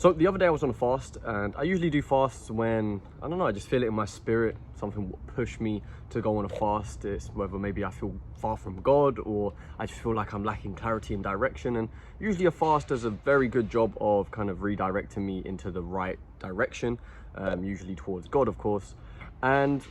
So the other day I was on a fast, and I usually do fasts when, I don't know, I just feel it in my spirit. Something push me to go on a fast. It's whether maybe I feel far from God, or I just feel like I'm lacking clarity and direction. And usually a fast does a very good job of kind of redirecting me into the right direction, usually towards God, of course. And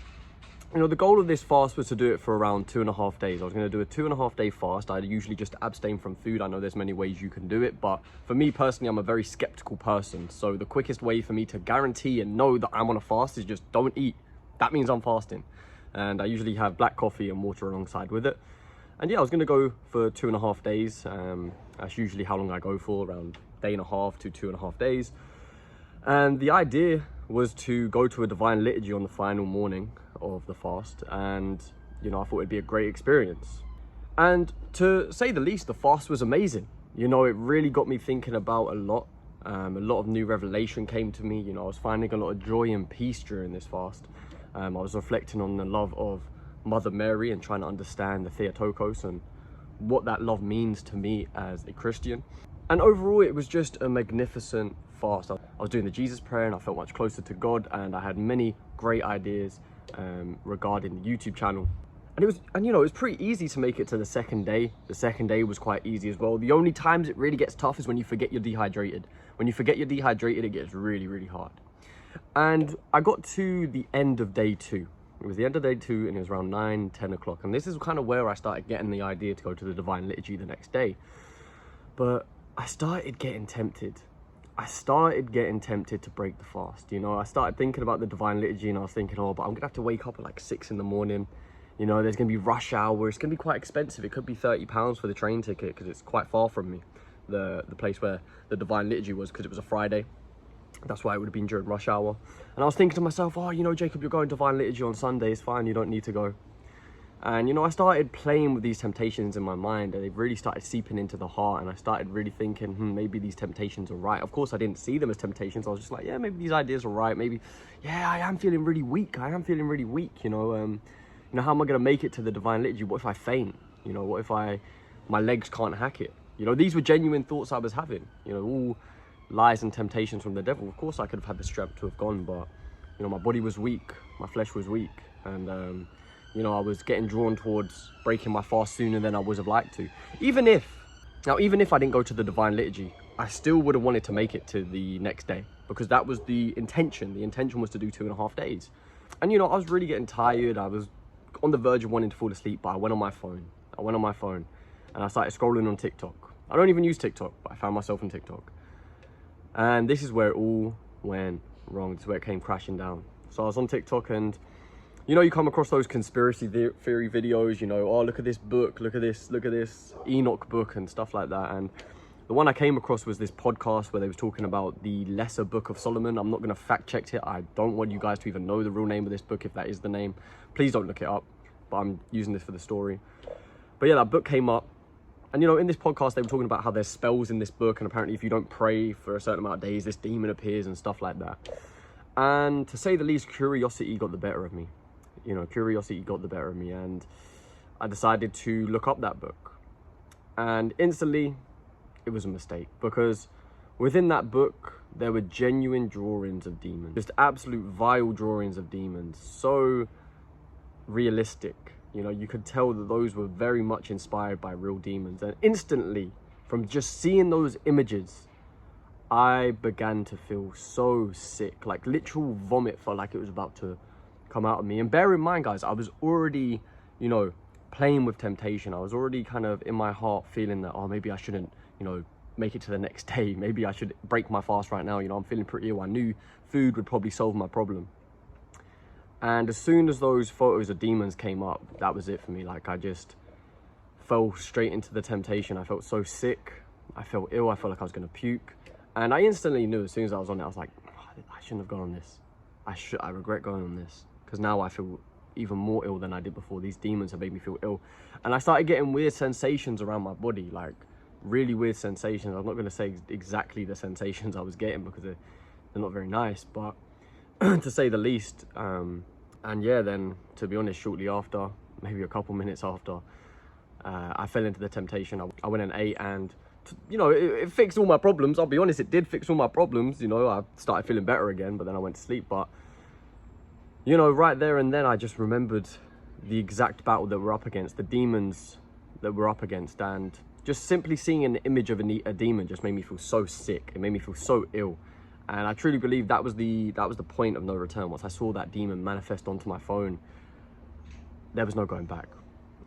you know, the goal of this fast was to do it for around 2.5 days. I was going to do a 2.5 day fast. I usually just abstain from food. I know there's many ways you can do it, but for me personally, I'm a very skeptical person. So the quickest way for me to guarantee and know that I'm on a fast is just don't eat. That means I'm fasting. And I usually have black coffee and water alongside with it. And yeah, I was going to go for 2.5 days. That's usually how long I go for, around 1.5 to 2.5 days. And the idea was to go to a divine liturgy on the final morning of the fast, and you know, I thought it'd be a great experience. And to say the least, the fast was amazing. You know, it really got me thinking about a lot of new revelation came to me. You know, I was finding a lot of joy and peace during this fast. I was reflecting on the love of Mother Mary and trying to understand the Theotokos and what that love means to me as a Christian. And overall, it was just a magnificent fast. I was doing the Jesus prayer and I felt much closer to God, and I had many great ideas regarding the YouTube channel. And you know, it was pretty easy to make it to the second day. The second day was quite easy as well. The only times it really gets tough is when you forget you're dehydrated. When you forget you're dehydrated, it gets really, really hard. And I got to the end of day 2. It was the end of day 2 and it was around 9-10 o'clock. And this is kind of where I started getting the idea to go to the Divine Liturgy the next day. But I started getting tempted. To break the fast. You know, I started thinking about the Divine Liturgy and I was thinking, oh, but I'm gonna have to wake up at like 6 in the morning. You know, there's gonna be rush hour. It's gonna be quite expensive. It could be £30 for the train ticket because it's quite far from me, the place where the Divine Liturgy was, because it was a Friday. That's why it would have been during rush hour. And I was thinking to myself, oh, you know, Jacob, you're going to Divine Liturgy on Sunday. It's fine. You don't need to go. And, you know, I started playing with these temptations in my mind, and they really started seeping into the heart. And I started really thinking, maybe these temptations are right. Of course, I didn't see them as temptations. I was just like, yeah, maybe these ideas are right. Maybe, yeah, I am feeling really weak. You know, how am I going to make it to the Divine Liturgy? What if I faint? You know, what if my legs can't hack it? You know, these were genuine thoughts I was having. You know, all lies and temptations from the devil. Of course, I could have had the strength to have gone, but, you know, my body was weak. My flesh was weak. And, you know, I was getting drawn towards breaking my fast sooner than I would have liked to. Even if I didn't go to the Divine Liturgy, I still would have wanted to make it to the next day, because that was the intention. The intention was to do 2.5 days. And, you know, I was really getting tired. I was on the verge of wanting to fall asleep, but I went on my phone and I started scrolling on TikTok. I don't even use TikTok, but I found myself on TikTok. And this is where it all went wrong. This is where it came crashing down. So I was on TikTok, and you know, you come across those conspiracy theory videos, you know, oh, look at this book, look at this Enoch book and stuff like that. And the one I came across was this podcast where they was talking about the Lesser Book of Solomon. I'm not going to fact check it. I don't want you guys to even know the real name of this book, if that is the name. Please don't look it up, but I'm using this for the story. But yeah, that book came up. And, you know, in this podcast, they were talking about how there's spells in this book. And apparently if you don't pray for a certain amount of days, this demon appears and stuff like that. And to say the least, curiosity got the better of me. You know, curiosity got the better of me, and I decided to look up that book. And instantly, it was a mistake, because within that book, there were genuine drawings of demons. Just absolute vile drawings of demons. So realistic. You know, you could tell that those were very much inspired by real demons. And instantly, from just seeing those images, I began to feel so sick. Like, literal vomit felt like it was about to come out of me. And bear in mind, guys, I was already, you know, playing with temptation. I was already kind of in my heart feeling that, oh, maybe I shouldn't, you know, make it to the next day. Maybe I should break my fast right now. You know, I'm feeling pretty ill. I knew food would probably solve my problem. And as soon as those photos of demons came up, that was it for me. Like, I just fell straight into the temptation. I felt so sick. I felt ill. I felt like I was going to puke. And I instantly knew, as soon as I was on it, I was like, oh, I shouldn't have gone on this. I regret going on this, because now I feel even more ill than I did before. These demons have made me feel ill. And I started getting weird sensations around my body, like really weird sensations. I'm not going to say exactly the sensations I was getting, because they're not very nice, but to say the least. And yeah, then to be honest, shortly after, maybe a couple minutes after, I fell into the temptation. I went and ate, and you know, it fixed all my problems. I'll be honest, it did fix all my problems. You know, I started feeling better again, but then I went to sleep. But, you know, right there and then I just remembered the exact battle that we're up against, the demons that we're up against. And just simply seeing an image of a demon just made me feel so sick. It made me feel so ill. And I truly believe that was the point of no return. Once I saw that demon manifest onto my phone, there was no going back.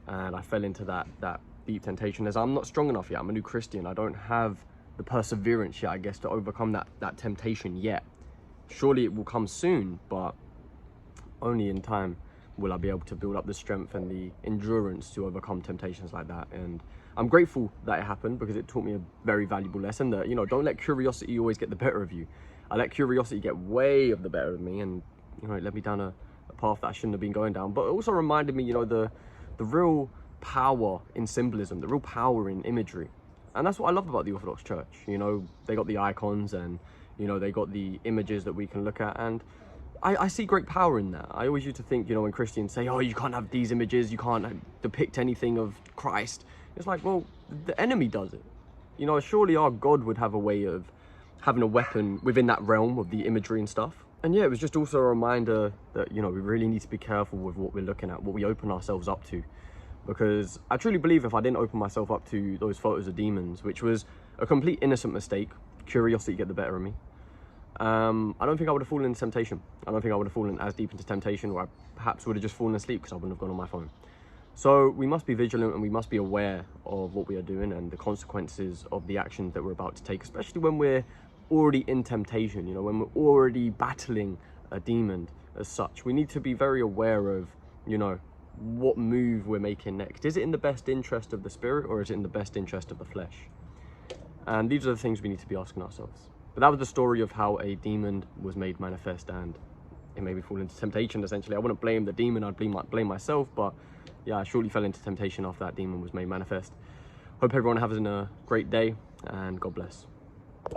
And I fell into that deep temptation, as I'm not strong enough yet. I'm a new Christian. I don't have the perseverance yet, I guess, to overcome that temptation yet. Surely it will come soon, but only in time will I be able to build up the strength and the endurance to overcome temptations like that. And I'm grateful that it happened, because it taught me a very valuable lesson that, you know, don't let curiosity always get the better of you. I let curiosity get way of the better of me, and, you know, it led me down a path that I shouldn't have been going down. But it also reminded me, you know, the real power in symbolism, the real power in imagery. And that's what I love about the Orthodox Church. You know, they got the icons, and, you know, they got the images that we can look at, and I see great power in that. I always used to think, you know, when Christians say, oh, you can't have these images, you can't depict anything of Christ. It's like, well, the enemy does it. You know, surely our God would have a way of having a weapon within that realm of the imagery and stuff. And yeah, it was just also a reminder that, you know, we really need to be careful with what we're looking at, what we open ourselves up to. Because I truly believe if I didn't open myself up to those photos of demons, which was a complete innocent mistake, curiosity get the better of me, I don't think I would have fallen into temptation. I don't think I would have fallen as deep into temptation, or I perhaps would have just fallen asleep because I wouldn't have gone on my phone. So we must be vigilant, and we must be aware of what we are doing and the consequences of the actions that we're about to take, especially when we're already in temptation, you know, when we're already battling a demon as such. We need to be very aware of, you know, what move we're making next. Is it in the best interest of the spirit, or is it in the best interest of the flesh? And these are the things we need to be asking ourselves. But that was the story of how a demon was made manifest, and it made me fall into temptation, essentially. I wouldn't blame the demon, I'd blame myself, but yeah, I surely fell into temptation after that demon was made manifest. Hope everyone has a great day, and God bless.